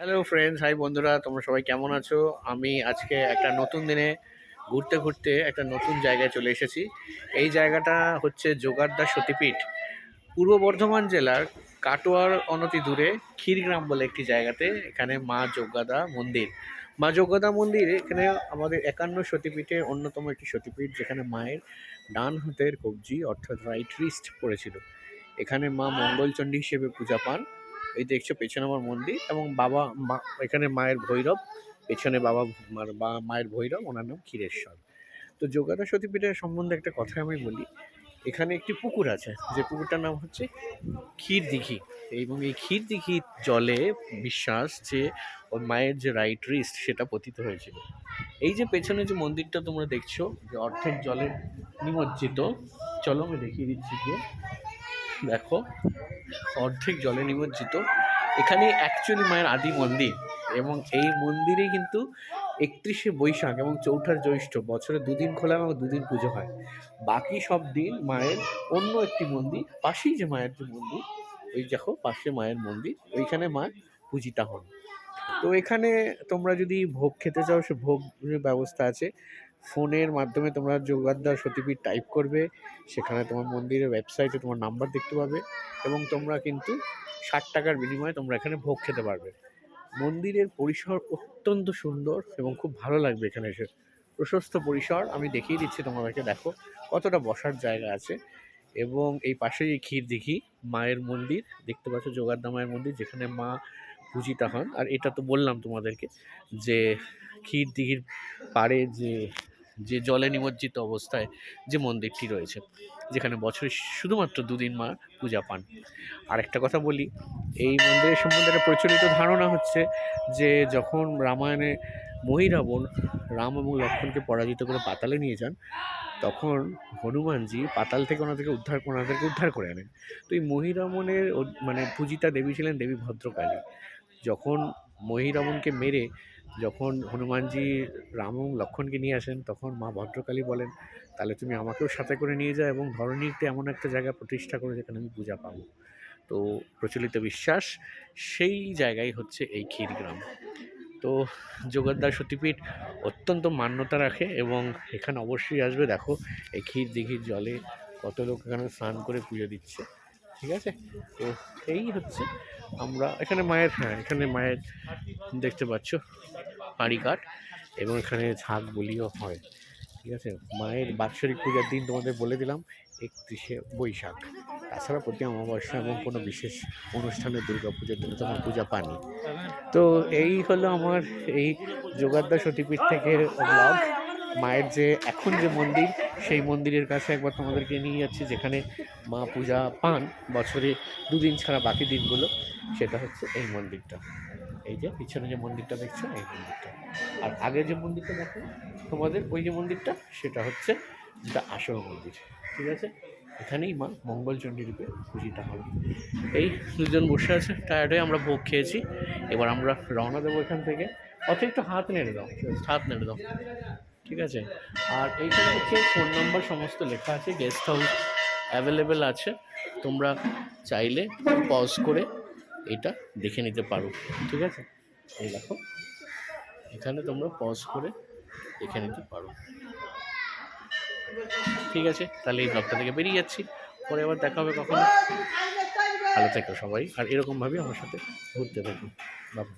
Hello friends, high বন্ধুরা, তোমরা সবাই কেমন আছো? আমি আজকে একটা নতুন দিনে ঘুরতে ঘুরতে একটা নতুন জায়গায় চলে এসেছি। এই জায়গাটা হচ্ছে যোগাড়দা সতীপীঠ, পূর্ব বর্ধমান জেলার কাটোয়ার অনতি দূরে ক্ষীরগ্রাম বলে একটি জায়গাতে। এখানে মা যজ্ঞাদা মন্দির। মা যজ্ঞাদা মন্দির এখানে আমাদের 51 সতীপীঠের অন্যতম একটি সতীপীঠ, যেখানে মায়ের ডান হাতের কবজি অর্থাৎ রাইট রিস্ট পড়েছিল। এখানে মা মঙ্গলচণ্ডী হিসেবে পূজা পান। এই দেখছো পেছনে আমার মন্দির, এবং বাবা মা এখানে মায়ের ভৈরব, পেছনে মায়ের ভৈরব, ওনার নাম ক্ষীরেশ্বর। তো যোগাদা সতীপীঠের সম্বন্ধে একটা কথা আমি বলি। এখানে একটি পুকুর আছে, যে পুকুরটার নাম হচ্ছে ক্ষীর দিঘি, এবং এই ক্ষীর দিঘির জলে বিশ্বাস যে ওর মায়ের যে রাইট রিস্ট সেটা পতিত হয়েছিল। এই যে পেছনে যে মন্দিরটা তোমরা দেখছো, যে অর্ধেক জলে নিমজ্জিত, চলো আমি দেখিয়ে দিচ্ছি গিয়ে। দেখো, অর্ধেক জলে নিমজ্জিত। এখানে অ্যাকচুয়ালি মায়ের আদি মন্দির, এবং এই মন্দিরে কিন্তু 31শে বৈশাখ এবং 4ঠা জ্যৈষ্ঠ বছরে দুদিন খোলা এবং দুদিন পুজো হয়। বাকি সব দিন মায়ের অন্য একটি মন্দির, পাশেই যে মায়ের যে মন্দির, ওই দেখো পাশে মায়ের মন্দির, ওইখানে মা পূজিতা হন। তো এখানে তোমরা যদি ভোগ খেতে চাও, সে ভোগের ব্যবস্থা আছে। ফোনের মাধ্যমে তোমরা যোগাড়দা সতীপীঠ টাইপ করবে, সেখানে তোমার মন্দিরের ওয়েবসাইটে তোমার নাম্বার দেখতে পাবে, এবং তোমরা কিন্তু 60 টাকার বিনিময়ে তোমরা এখানে ভোগ খেতে পারবে। মন্দিরের পরিসর অত্যন্ত সুন্দর এবং খুব ভালো লাগবে এখানে এসে। প্রশস্ত পরিসর, আমি দেখিয়ে দিচ্ছি তোমাদেরকে। দেখো কতটা বসার জায়গা আছে, এবং এই পাশেই এই ক্ষীর দিঘি, মায়ের মন্দির দেখতে পাচ্ছ, যোগাড়দা মায়ের মন্দির, যেখানে মা পূজিতা হন। আর এটা তো বললাম তোমাদেরকে যে ক্ষীর দিঘির পাড়ে যে যে জলে নিমজ্জিত অবস্থায় যে মন্দিরটি রয়েছে, যেখানে বছরে শুধুমাত্র দুদিন মা পূজা পান। আর একটা কথা বলি, এই মন্দিরের সম্বন্ধে একটা প্রচলিত ধারণা হচ্ছে যে যখন রামায়ণে মহিরাবণ রাম এবং লক্ষ্মণকে পরাজিত করে পাতালে নিয়ে যান, তখন হনুমানজি পাতাল থেকে ওনাদেরকে উদ্ধার করে আনেন। তো এই মহিরাবণের মানে পূজিতা দেবী ছিলেন দেবী ভদ্রকালী। যখন মহিরাবণকে মেরে যখন হনুমানজি রাম এবং লক্ষ্মণকে নিয়ে আসেন, তখন মা ভদ্রকালী বলেন, তাহলে তুমি আমাকেও সাথে করে নিয়ে যাও এবং ধরণীতে এমন একটা জায়গা প্রতিষ্ঠা করো যেখানে আমি পূজা পাবো। তো প্রচলিত বিশ্বাস, সেই জায়গায় হচ্ছে এই ক্ষীরগ্রাম। তো যোগাড়দা সতীপীঠ অত্যন্ত মান্যতা রাখে, এবং এখানে অবশ্যই আসবে। দেখো এই ক্ষীর দিঘির জলে কত লোক এখানে স্নান করে পুজো দিচ্ছে, ঠিক আছে? তো এই হচ্ছে আমরা এখানে মায়ের, এখানে মায়ের দেখতে পাচ্ছ পাড়িকাঠ, এবং এখানে ঝাঁক বলিও হয়, ঠিক আছে? মায়ের বাৎসরিক পূজার দিন তোমাদের বলে দিলাম 31শে বৈশাখ। তাছাড়া প্রতি অমাবস্যা এবং কোনো বিশেষ অনুষ্ঠানে দুর্গা পুজোর দিনে তখন পূজা পানি। তো এই হলো আমার এই যোগাড়দা সতীপীঠ থেকে ব্লগ। মায়ের যে এখন যে মন্দির, সেই মন্দিরের কাছে একবার তোমাদেরকে নিয়ে যাচ্ছি, যেখানে মা পূজা পান বছরে দুদিন ছাড়া বাকি দিনগুলো। সেটা হচ্ছে এই মন্দিরটা, এই যে পিছনে যে মন্দিরটা দেখছো, এই মন্দিরটা। আর আগে যে মন্দিরটা দেখো তোমাদের, ওই যে মন্দিরটা, সেটা হচ্ছে যেটা আসল মন্দির, ঠিক আছে? এখানেই মা মঙ্গলচণ্ডী রূপে পূজিতা হবে। এই দুজন বসে আছে, টায়ার্ড হয়ে আমরা ভোগ খেয়েছি। এবার আমরা রওনা দেবো এখান থেকে। একটু হাত নেড়ে দাও, হাত নেড়ে দাও, ঠিক আছে? আর এইখানে হচ্ছে ফোন নাম্বার সমস্ত লেখা আছে, গেস্ট হাউস অ্যাভেলেবেল আছে। তোমরা চাইলে পজ করে এটা দেখে নিতে পারো, ঠিক আছে? এই দেখো, এখানে তোমরা পজ করে দেখে নিতে পারো, ঠিক আছে? তাহলে এই ব্লগটা থেকে বেরিয়ে যাচ্ছি, পরে আবার দেখা হবে কখনো। ভালো থেকো সবাই, আর এরকমভাবে আমার সাথে ঘুরতে থাকুন। বাবা।